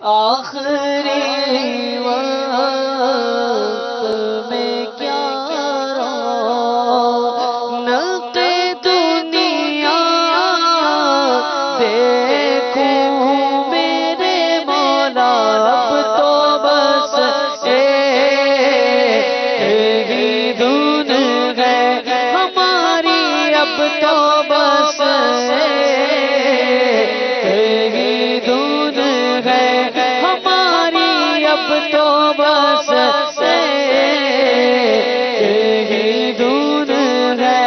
آخری وقت میں کیا رونق دنیا دیکھوں میرے مولا، اب تو بس ایک ہی دھن ہے ہماری، اب تو بس ایک ہی دھن ہے ہماری، اب تو بس ایک ہی دھن ہے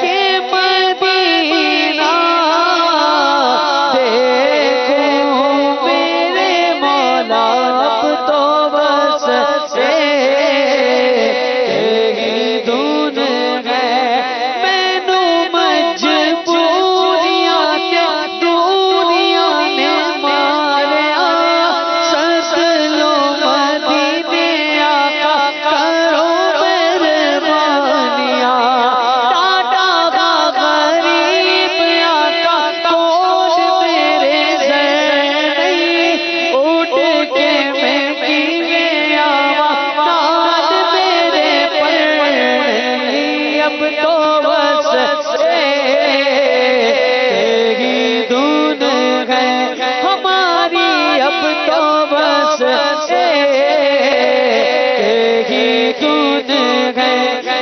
کہ مدینہ دیکھوں میرے مولا، اب تو بس ایک ہی دھن ہے۔ مینوں مجبوریاں تے دنیا نے ماریا، سد لو مدینے آقا کرو مہربانیاں، ڈاڈا دا غریب آقا کول میرے زین نہیں، اٹھ کے میں کیویں آواں نال میرے پڑھنی، اب تو بس ایک ہی دھن ہے ہماری، اب تو بس ایک ہی دھن ہے۔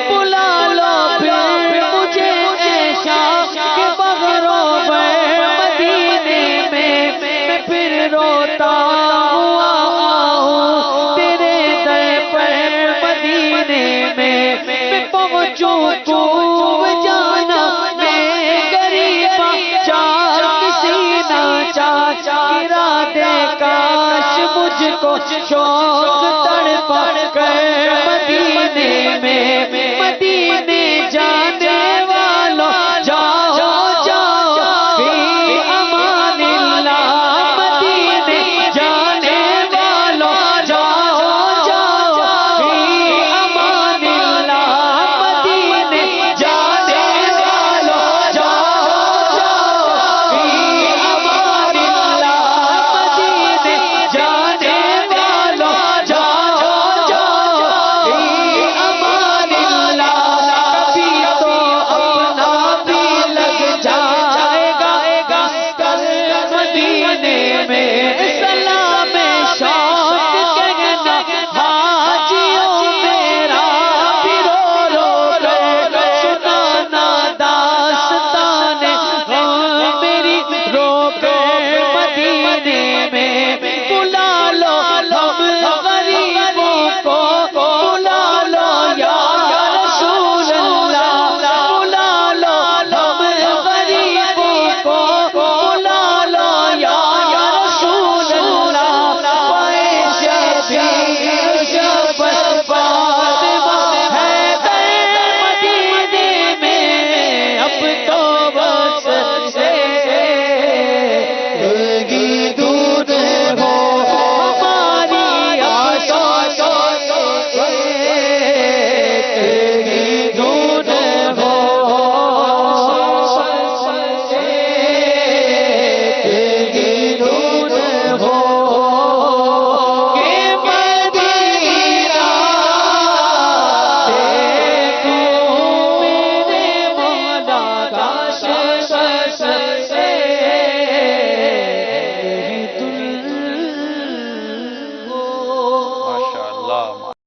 بلا لو پھر مجھے اے شام کے بغرو مدینے میں، میں پھر روتا ہوا ہوں تیرے در پر مدینے میں، میں پہنچوں تو جانا میں غریباں، چار کسی نہ چار گرا دے کاش مجھ کو شوق